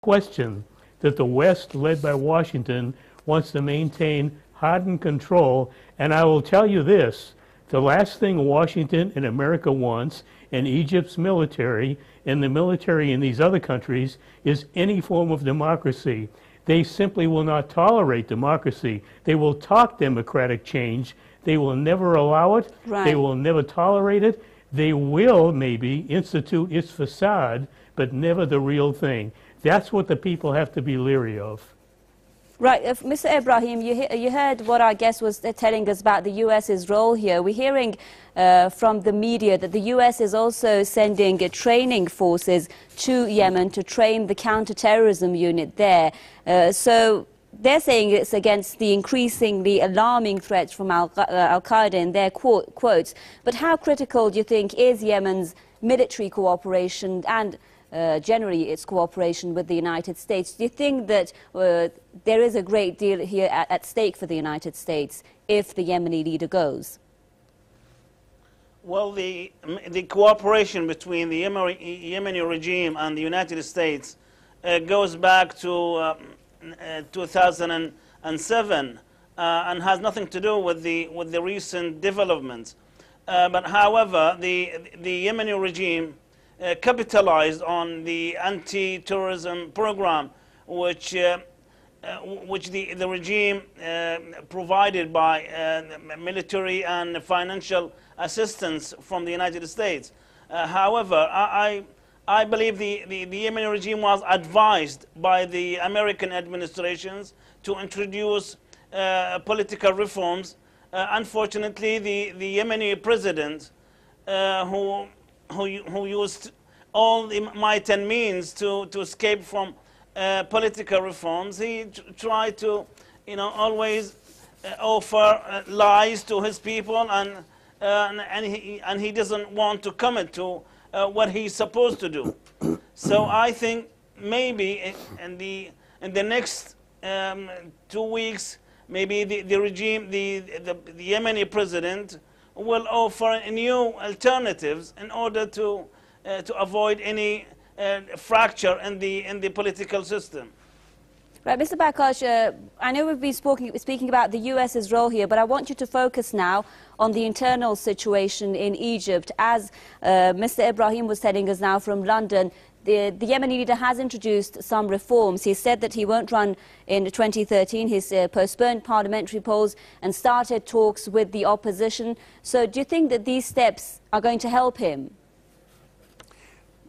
question that the West, led by Washington, wants to maintain hardened control. And I will tell you this, the last thing Washington and America wants, and Egypt's military and the military in these other countries, is any form of democracy. They simply will not tolerate democracy. They will talk democratic change. They will never allow it. Right. They will never tolerate it. They will maybe institute its facade, but never the real thing. That's what the people have to be leery of. Right, Mr. Ibrahim, you heard what our guest was telling us about the U.S.'s role here. We're hearing from the media that the U.S. is also sending training forces to Yemen to train the counterterrorism unit there. So they're saying it's against the increasingly alarming threats from Al-Qaeda in their quotes. But how critical do you think is Yemen's military cooperation and generally its cooperation with the United States? Do you think that there is a great deal here at stake for the United States if the Yemeni leader goes? Well, the cooperation between the Yemeni regime and the United States goes back to 2007 and has nothing to do with the recent developments. But however, the Yemeni regime capitalized on the anti-terrorism program, which the regime provided by military and financial assistance from the United States. However, I believe the Yemeni regime was advised by the American administrations to introduce political reforms. Unfortunately, the Yemeni president, who used all the might and means to escape from political reforms, he tried to, always offer lies to his people, and he doesn't want to commit to what he's supposed to do. So I think maybe in the next 2 weeks, maybe the regime, the Yemeni president, will offer new alternatives in order to avoid any fracture in the political system. Right, Mr. Bakash, I know we've been speaking about the U.S.'s role here, but I want you to focus now on the internal situation in Egypt. As Mr. Ibrahim was telling us now from London, the Yemeni leader has introduced some reforms. He said that he won't run in 2013. He's postponed parliamentary polls and started talks with the opposition. So do you think that these steps are going to help him?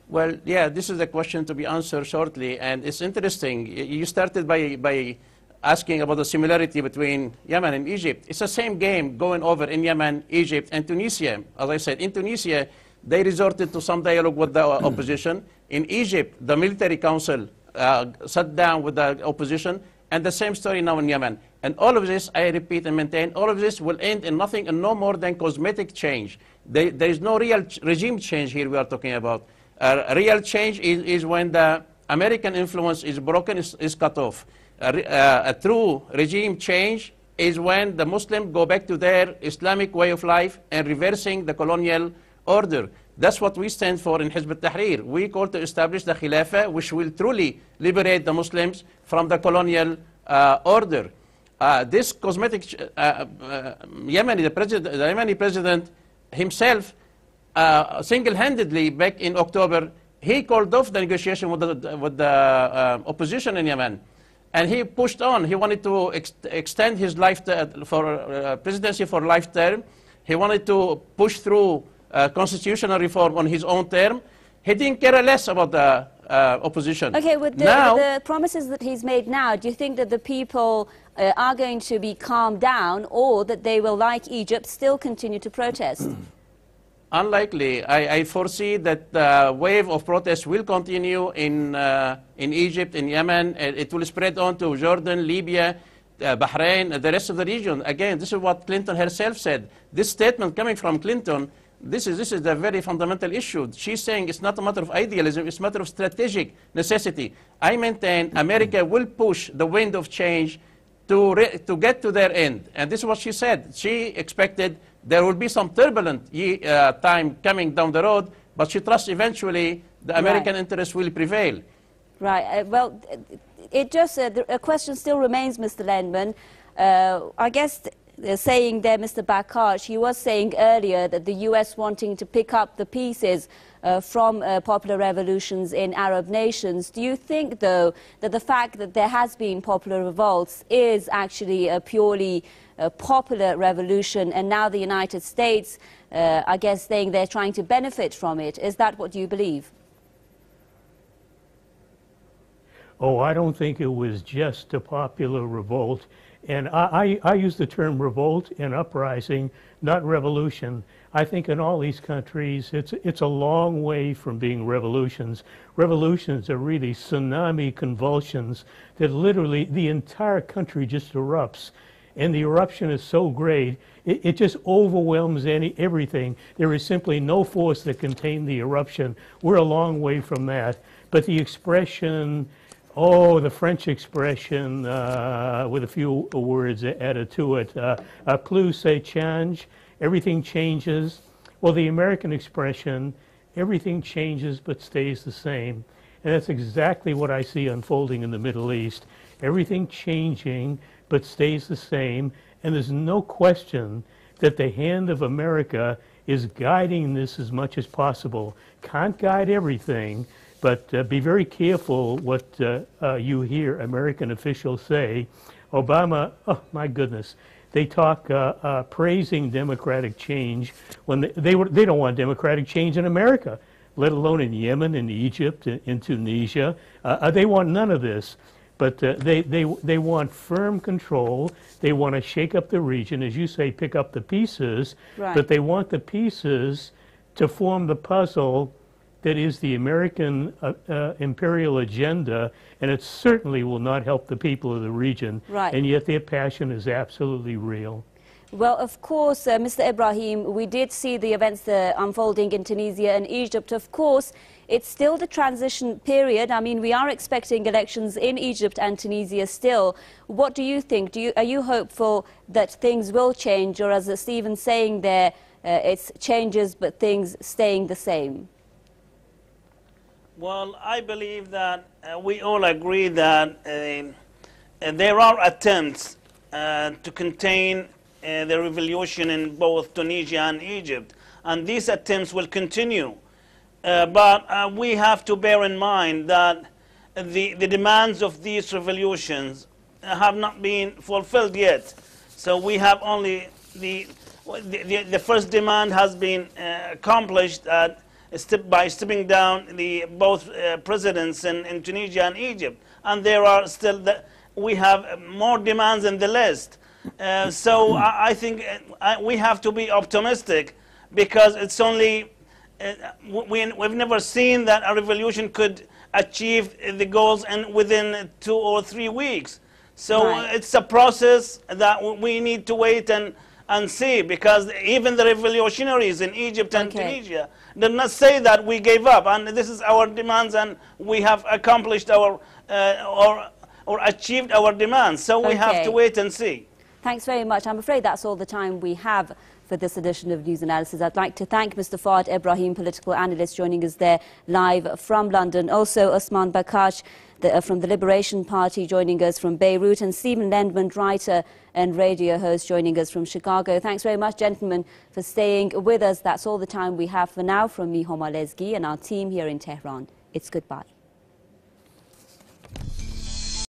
Well, yeah, this is a question to be answered shortly. And it's interesting. You started by asking about the similarity between Yemen and Egypt. It's the same game going over in Yemen, Egypt, and Tunisia. As I said, in Tunisia, they resorted to some dialogue with the opposition. In Egypt, the military council sat down with the opposition, and the same story now in Yemen. And all of this, I repeat and maintain, all of this will end in nothing and no more than cosmetic change. There is no real regime change here we are talking about. Real change is when the American influence is broken, is cut off. A true regime change is when the Muslims go back to their Islamic way of life and reversing the colonial order. That's what we stand for in Hizb ut-Tahrir. We call to establish the Khilafah, which will truly liberate the Muslims from the colonial order. This cosmetic, Yemeni president himself, single-handedly back in October, he called off the negotiation with the opposition in Yemen. And he pushed on. He wanted to extend his presidency for life term. He wanted to push through constitutional reform on his own term. He didn't care less about the opposition. Okay, with the promises that he's made now, do you think that the people are going to be calmed down, or that they will, like Egypt, still continue to protest? Unlikely. I foresee that the wave of protests will continue in Egypt, in Yemen. It will spread on to Jordan, Libya, Bahrain, the rest of the region. Again, this is what Clinton herself said. This statement coming from Clinton, this is a very fundamental issue. She's saying it's not a matter of idealism, it's a matter of strategic necessity. I maintain America will push the wind of change to get to their end. And this is what she said. She expected there will be some turbulent time coming down the road, but she trusts eventually the American interest will prevail. Right. Well, it just a question still remains, Mr. Lendman. I guess saying there, Mr. Bakaj, he was saying earlier that the U.S. wanting to pick up the pieces from popular revolutions in Arab nations. Do you think, though, that the fact that there has been popular revolts is actually a purely popular revolution, and now the United States, I guess, saying they're trying to benefit from it? Is that what you believe? Oh, I don't think it was just a popular revolt. And I use the term revolt and uprising, not revolution. I think in all these countries, it's a long way from being revolutions. Revolutions are really tsunami convulsions that literally the entire country just erupts. And the eruption is so great, it just overwhelms everything. There is simply no force that can tame the eruption. We're a long way from that. But the expression, oh, the French expression with a few words added to it, plus ça change, everything changes. Well, the American expression, everything changes but stays the same. And that's exactly what I see unfolding in the Middle East. Everything changing but stays the same. And there's no question that the hand of America is guiding this as much as possible. Can't guide everything, but be very careful what you hear American officials say. Obama, oh my goodness, they talk praising democratic change when they don't want democratic change in America, let alone in Yemen, in Egypt, in Tunisia. They want none of this. But they want firm control. They want to shake up the region, as you say, pick up the pieces. Right. But they want the pieces to form the puzzle that is the American imperial agenda, and it certainly will not help the people of the region. Right. And yet their passion is absolutely real. Well, of course, Mr. Ibrahim, we did see the events unfolding in Tunisia and Egypt. Of course, it's still the transition period. I mean, we are expecting elections in Egypt and Tunisia still. What do you think? Are you hopeful that things will change, or as Stephen's saying there, it's changes but things staying the same? Well, I believe that we all agree that there are attempts to contain the revolution in both Tunisia and Egypt, and these attempts will continue. But we have to bear in mind that the demands of these revolutions have not been fulfilled yet. So we have only the first demand has been accomplished by stepping down both presidents in Tunisia and Egypt, and there are still we have more demands in the list. So I think we have to be optimistic, because it's only we've never seen that a revolution could achieve the goals within 2 or 3 weeks. So right. It's a process that we need to wait and see, because even the revolutionaries in Egypt and Tunisia did not say that we gave up, and this is our demands, and we have accomplished our or achieved our demands. So we have to wait and see. Thanks very much. I'm afraid that's all the time we have for this edition of News Analysis. I'd like to thank Mr. Fuad Ibrahim, political analyst, joining us there live from London. Also, Osman Bakaj from the Liberation Party joining us from Beirut, and Stephen Lendman, writer and radio host, joining us from Chicago. Thanks very much, gentlemen, for staying with us. That's all the time we have for now. From me, Homa Lezgi, and our team here in Tehran, it's goodbye.